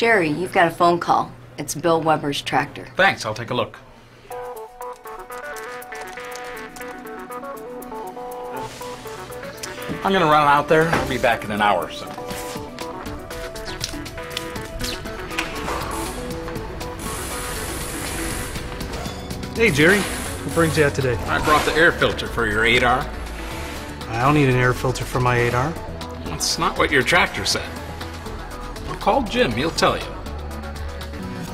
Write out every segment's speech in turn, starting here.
Jerry, you've got a phone call. It's Bill Weber's tractor. Thanks, I'll take a look. I'm gonna run out there. I'll be back in an hour or so. Hey, Jerry. What brings you out today? I brought the air filter for your 8R. I don't need an air filter for my 8R. That's not what your tractor said. Well, call Jim, he'll tell you.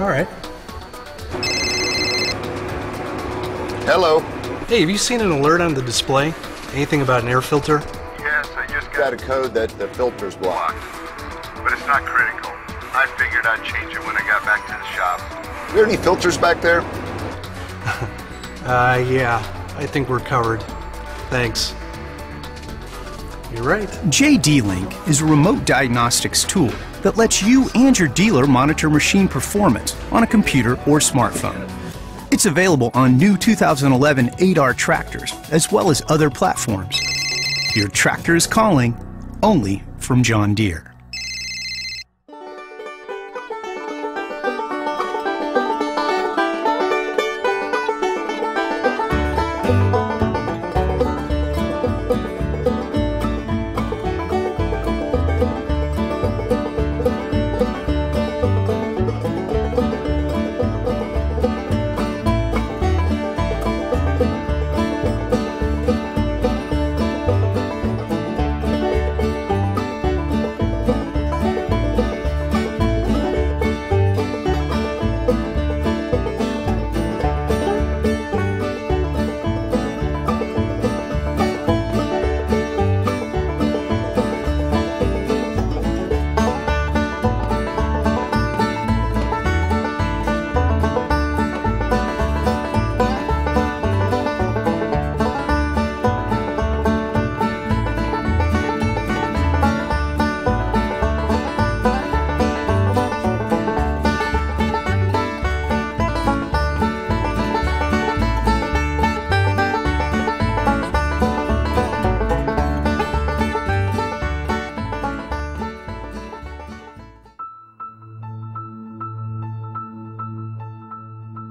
All right. Hello. Hey, have you seen an alert on the display? Anything about an air filter? Yes, I just got a code that the filter's blocked. But it's not critical. I figured I'd change it when I got back to the shop. Are there any filters back there? Yeah. I think we're covered. Thanks. You're right. JD-Link is a remote diagnostics tool that lets you and your dealer monitor machine performance on a computer or smartphone. It's available on new 2011 8R tractors as well as other platforms. Your tractor is calling, only from John Deere.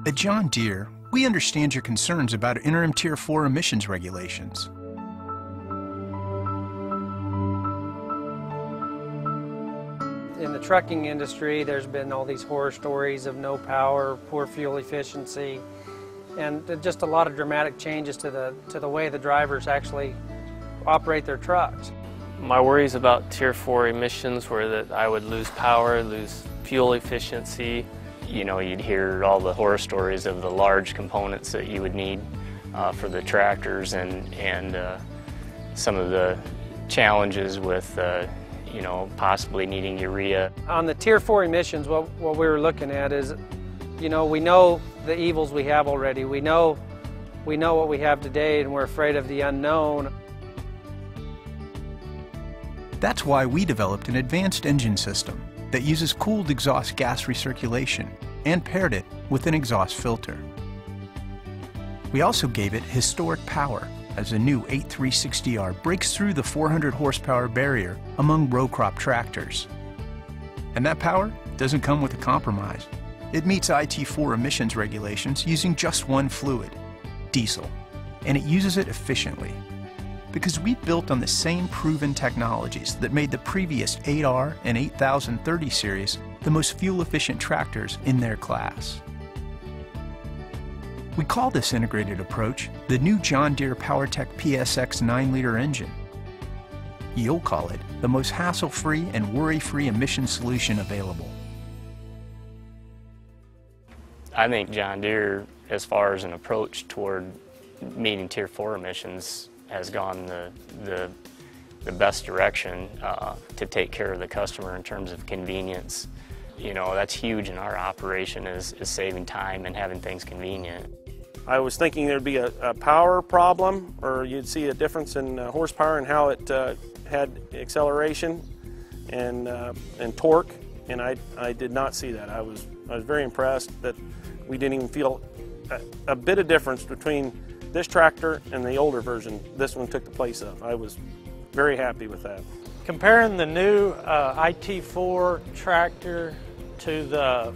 At John Deere, we understand your concerns about interim Tier 4 emissions regulations. In the trucking industry, there's been all these horror stories of no power, poor fuel efficiency, and just a lot of dramatic changes to the way the drivers actually operate their trucks. My worries about Tier 4 emissions were that I would lose power, lose fuel efficiency. You know, you'd hear all the horror stories of the large components that you would need for the tractors and some of the challenges with you know, possibly needing urea. On the Tier 4 emissions, what we were looking at is, you know, we know the evils we have already. We know what we have today, and we're afraid of the unknown. That's why we developed an advanced engine system that uses cooled exhaust gas recirculation and paired it with an exhaust filter. We also gave it historic power as the new 8360R breaks through the 400 horsepower barrier among row crop tractors. And that power doesn't come with a compromise. It meets IT4 emissions regulations using just one fluid, diesel, and it uses it efficiently. Because we built on the same proven technologies that made the previous 8R and 8030 series the most fuel-efficient tractors in their class. We call this integrated approach the new John Deere PowerTech PSX 9-liter engine. You'll call it the most hassle-free and worry-free emission solution available. I think John Deere, as far as an approach toward meeting Tier 4 emissions, has gone the best direction to take care of the customer in terms of convenience. You know, that's huge in our operation, is saving time and having things convenient. I was thinking there'd be a power problem, or you'd see a difference in horsepower and how it had acceleration and torque, and I did not see that. I was very impressed that we didn't even feel a bit of difference between this tractor and the older version this one took the place of. I was very happy with that. Comparing the new IT4 tractor to the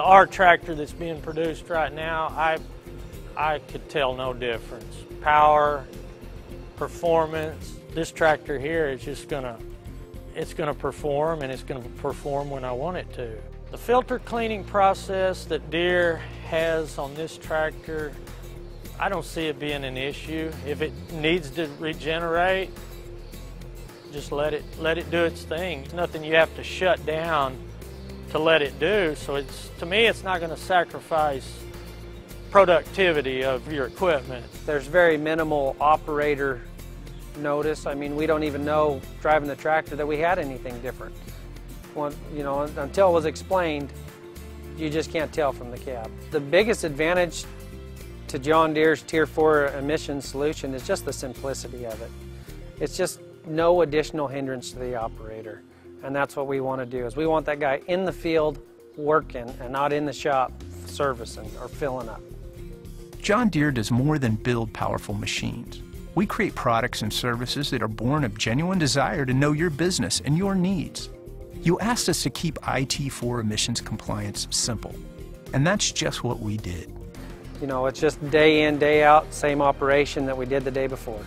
R tractor that's being produced right now, I could tell no difference. Power, performance, this tractor here is just it's gonna perform, and it's gonna perform when I want it to. The filter cleaning process that Deere has on this tractor, I don't see it being an issue. If it needs to regenerate, just let it do its thing. There's nothing you have to shut down to let it do, so to me it's not going to sacrifice productivity of your equipment. There's very minimal operator notice. I mean, we don't even know driving the tractor that we had anything different. Until it was explained, you just can't tell from the cab. The biggest advantage to John Deere's Tier 4 emissions solution is just the simplicity of it. It's just no additional hindrance to the operator. And that's what we want to do, is we want that guy in the field working and not in the shop servicing or filling up. John Deere does more than build powerful machines. We create products and services that are born of genuine desire to know your business and your needs. You asked us to keep IT4 emissions compliance simple, and that's just what we did. It's just day in, day out, same operation that we did the day before.